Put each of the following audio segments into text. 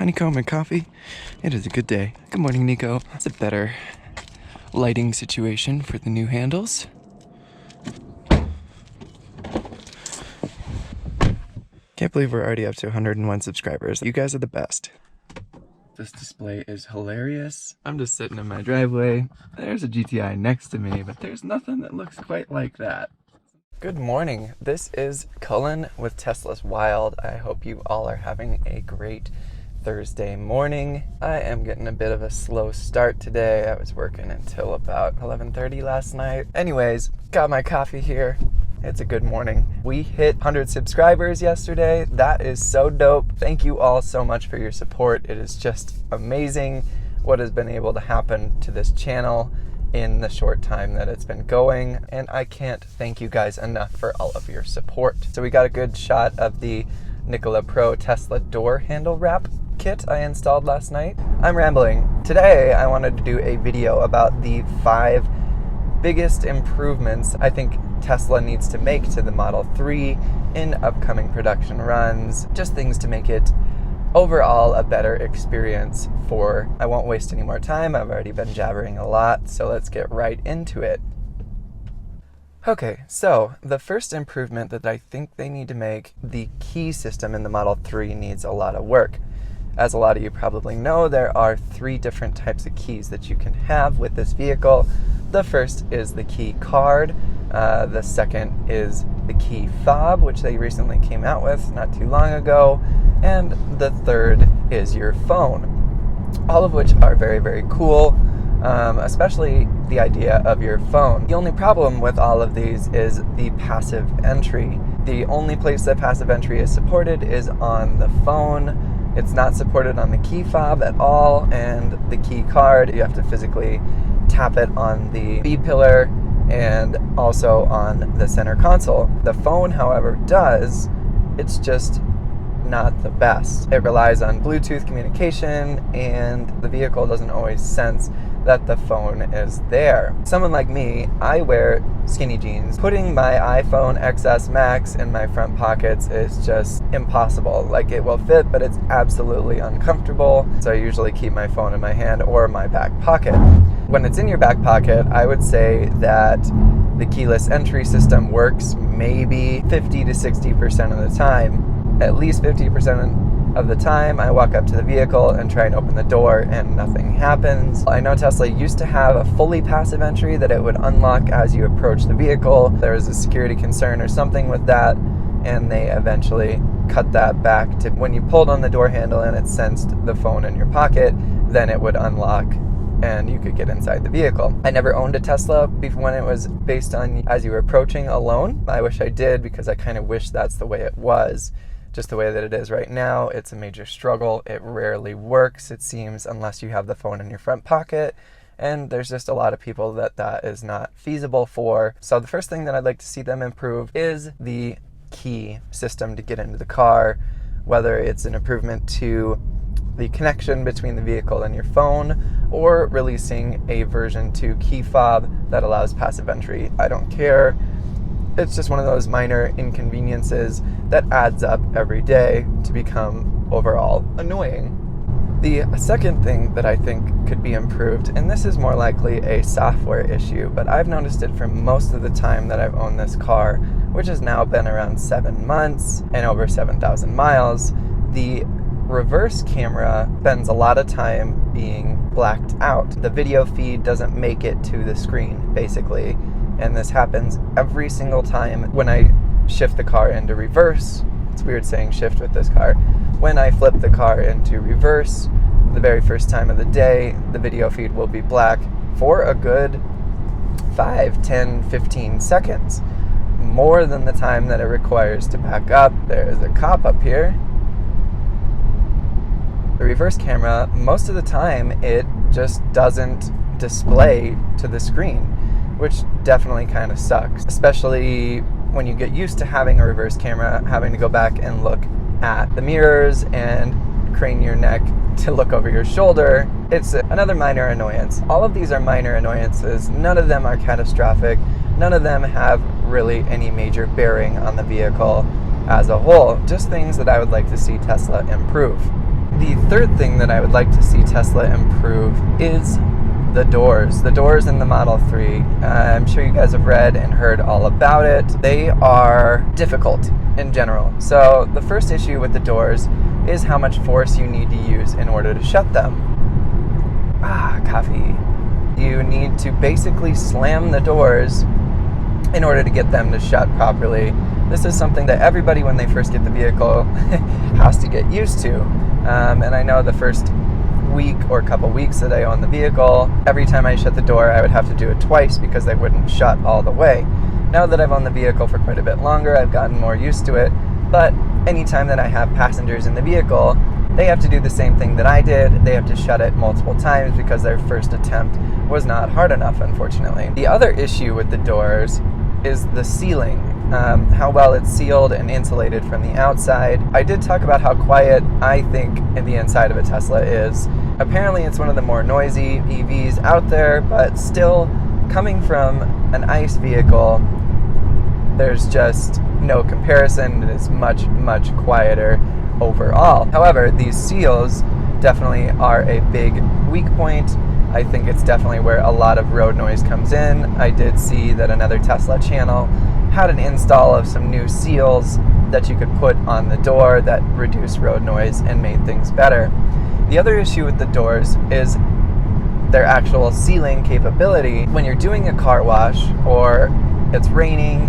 honeycomb and coffee. It is a good day. Good morning, Nico. It's a better lighting situation for the new handles. Can't believe we're already up to 101 subscribers. You guys are the best. This display is hilarious. I'm just sitting in my driveway. There's a GTI next to me, but there's nothing that looks quite like that. Good morning. This is Cullen with Tesla's Wild. I hope you all are having a great Thursday morning. I am getting a bit of a slow start today. I was working until about 11:30 last night. Anyways, got my coffee here. It's a good morning. We hit 100 subscribers yesterday. That is so dope. Thank you all so much for your support. It is just amazing what has been able to happen to this channel in the short time that it's been going, and I can't thank you guys enough for all of your support. So we got a good shot of the Nikola Pro Tesla door handle wrap kit I installed last night. I'm rambling. Today I wanted to do a video about the 5 biggest improvements I think Tesla needs to make to the Model 3 in upcoming production runs. Just things to make it overall a better experience for... I won't waste any more time. I've already been jabbering a lot, so let's get right into it. Okay, so the first improvement that I think they need to make, the key system in the Model 3 needs a lot of work. As a lot of you probably know, there are 3 different types of keys that you can have with this vehicle. The first is the key card. The second is the key fob, which they recently came out with not too long ago. And the third is your phone. All of which are very, very cool, especially the idea of your phone. The only problem with all of these is the passive entry. The only place that passive entry is supported is on the phone. It's not supported on the key fob at all, and the key card, you have to physically tap it on the B pillar and also on the center console. The phone, however, does. It's just not the best. It relies on Bluetooth communication, and the vehicle doesn't always sense that the phone is there. Someone like me, I wear skinny jeans. Putting my iPhone XS Max in my front pockets is just impossible. Like, it will fit, but it's absolutely uncomfortable. So I usually keep my phone in my hand or my back pocket. When it's in your back pocket, I would say that the keyless entry system works maybe 50 to 60% of the time. At least 50% of the time, I walk up to the vehicle and try and open the door and nothing happens. I know Tesla used to have a fully passive entry that it would unlock as you approach the vehicle. There was a security concern or something with that, and they eventually cut that back to when you pulled on the door handle and it sensed the phone in your pocket, then it would unlock and you could get inside the vehicle. I never owned a Tesla when it was based on as you were approaching alone. I wish I did, because I kind of wish that's the way it was. Just the way that it is right now, it's a major struggle. It rarely works, it seems, unless you have the phone in your front pocket. And there's just a lot of people that is not feasible for. So the first thing that I'd like to see them improve is the key system to get into the car, whether it's an improvement to the connection between the vehicle and your phone, or releasing a version 2 key fob that allows passive entry. I don't care. It's just one of those minor inconveniences that adds up every day to become overall annoying. The second thing that I think could be improved, and this is more likely a software issue, but I've noticed it for most of the time that I've owned this car, which has now been around 7 months and over 7,000 miles, the reverse camera spends a lot of time being blacked out. The video feed doesn't make it to the screen, basically. And this happens every single time when I shift the car into reverse. It's weird saying shift with this car. When I flip the car into reverse, the very first time of the day, the video feed will be black for a good 5, 10, 15 seconds. More than the time that it requires to back up. There's a cop up here. The reverse camera, most of the time, it just doesn't display to the screen, which definitely kind of sucks, especially when you get used to having a reverse camera, having to go back and look at the mirrors and crane your neck to look over your shoulder. It's another minor annoyance. All of these are minor annoyances. None of them are catastrophic. None of them have really any major bearing on the vehicle as a whole. Just things that I would like to see Tesla improve. The third thing that I would like to see Tesla improve is the doors. The doors in the Model 3. I'm sure you guys have read and heard all about it. They are difficult in general. So the first issue with the doors is how much force you need to use in order to shut them. Coffee. You need to basically slam the doors in order to get them to shut properly. This is something that everybody, when they first get the vehicle, has to get used to. And I know the first week or couple weeks that I owned the vehicle, every time I shut the door, I would have to do it twice because they wouldn't shut all the way. Now that I've owned the vehicle for quite a bit longer, I've gotten more used to it. But anytime that I have passengers in the vehicle, they have to do the same thing that I did. They have to shut it multiple times because their first attempt was not hard enough, unfortunately. The other issue with the doors is the sealing. How well it's sealed and insulated from the outside. I did talk about how quiet I think the inside of a Tesla is. Apparently it's one of the more noisy EVs out there, but still, coming from an ICE vehicle, there's just no comparison. It is much, much quieter overall. However, these seals definitely are a big weak point. I think it's definitely where a lot of road noise comes in. I did see that another Tesla channel had an install of some new seals that you could put on the door that reduced road noise and made things better. The other issue with the doors is their actual sealing capability. When you're doing a car wash or it's raining,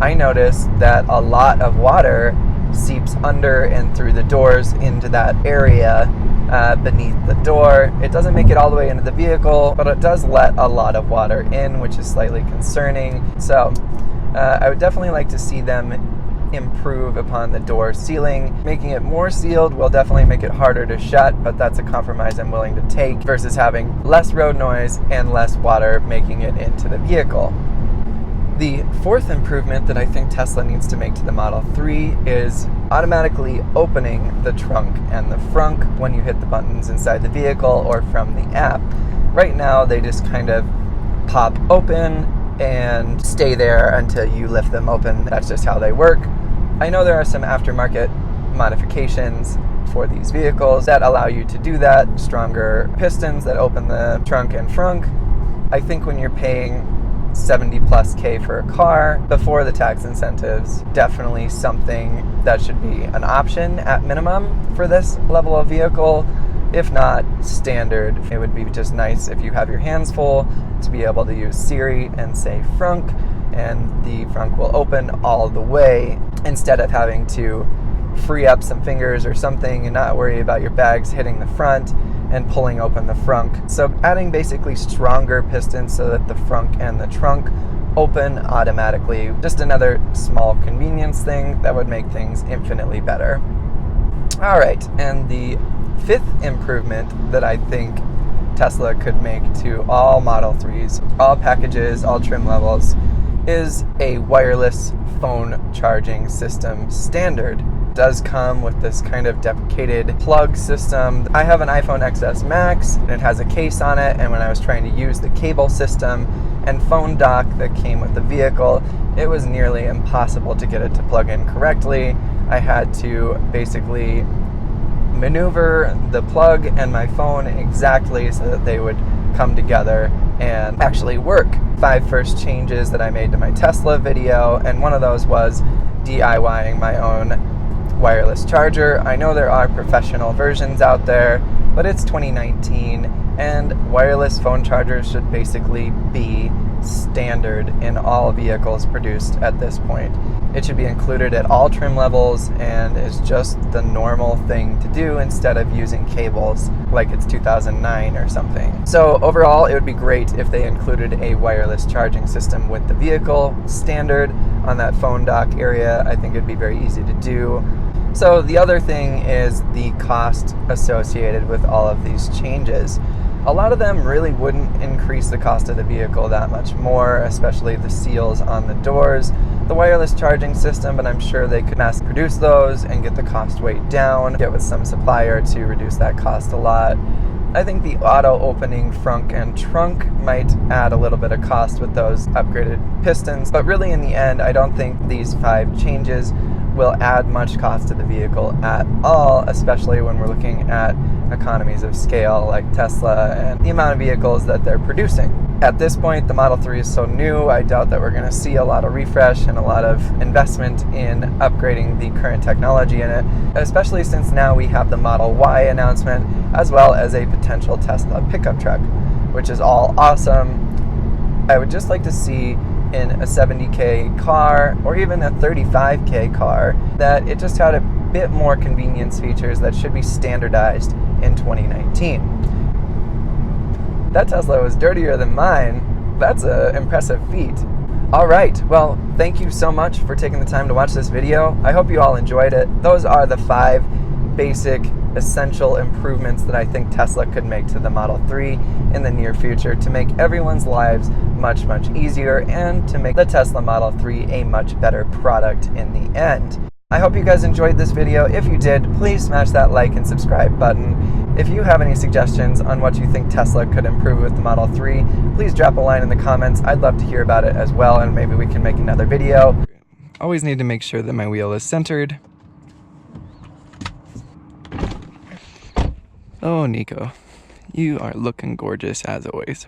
I noticed that a lot of water seeps under and through the doors into that area beneath the door. It doesn't make it all the way into the vehicle, but it does let a lot of water in, which is slightly concerning. So I would definitely like to see them improve upon the door sealing. Making it more sealed will definitely make it harder to shut, but that's a compromise I'm willing to take versus having less road noise and less water making it into the vehicle. The fourth improvement that I think Tesla needs to make to the Model 3 is automatically opening the trunk and the frunk when you hit the buttons inside the vehicle or from the app. Right now, they just kind of pop open and stay there until you lift them open. That's just how they work. I know there are some aftermarket modifications for these vehicles that allow you to do that. Stronger pistons that open the trunk and frunk. I think when you're paying 70 plus K for a car before the tax incentives, definitely something that should be an option at minimum for this level of vehicle. If not standard, it would be just nice if you have your hands full to be able to use Siri and say frunk, and the frunk will open all the way instead of having to free up some fingers or something and not worry about your bags hitting the front and pulling open the frunk. So adding basically stronger pistons so that the frunk and the trunk open automatically. Just another small convenience thing that would make things infinitely better. All right, and the fifth improvement that I think Tesla could make to all Model 3s, all packages, all trim levels, is a wireless phone charging system standard. It does come with this kind of deprecated plug system. I have an iPhone XS Max, and it has a case on it, and when I was trying to use the cable system and phone dock that came with the vehicle, it was nearly impossible to get it to plug in correctly. I had to basically maneuver the plug and my phone exactly so that they would come together and actually work. 5 first changes that I made to my Tesla video, and one of those was DIYing my own wireless charger. I know there are professional versions out there, but it's 2019 and wireless phone chargers should basically be standard in all vehicles produced at this point. It should be included at all trim levels and is just the normal thing to do instead of using cables like it's 2009 or something. So overall, it would be great if they included a wireless charging system with the vehicle standard on that phone dock area. I think it'd be very easy to do. So the other thing is the cost associated with all of these changes. A lot of them really wouldn't increase the cost of the vehicle that much more, especially the seals on the doors, the wireless charging system, but I'm sure they could mass produce those and get the cost way down, get with some supplier to reduce that cost a lot. I think the auto opening frunk and trunk might add a little bit of cost with those upgraded pistons, but really in the end, I don't think these 5 changes will add much cost to the vehicle at all, especially when we're looking at economies of scale like Tesla and the amount of vehicles that they're producing. At this point, the Model 3 is so new, I doubt that we're going to see a lot of refresh and a lot of investment in upgrading the current technology in it, especially since now we have the Model Y announcement, as well as a potential Tesla pickup truck, which is all awesome. I would just like to see in a $70K car, or even a $35K car, that it just had a bit more convenience features that should be standardized in 2019. That Tesla was dirtier than mine. That's an impressive feat. All right, well, thank you so much for taking the time to watch this video. I hope you all enjoyed it. Those are the 5 basic, essential improvements that I think Tesla could make to the Model 3 in the near future to make everyone's lives much, much easier and to make the Tesla Model 3 a much better product in the end. I hope you guys enjoyed this video. If you did, please smash that like and subscribe button. If you have any suggestions on what you think Tesla could improve with the Model 3, please drop a line in the comments. I'd love to hear about it as well, and maybe we can make another video. Always need to make sure that my wheel is centered. Oh, Nico, you are looking gorgeous as always.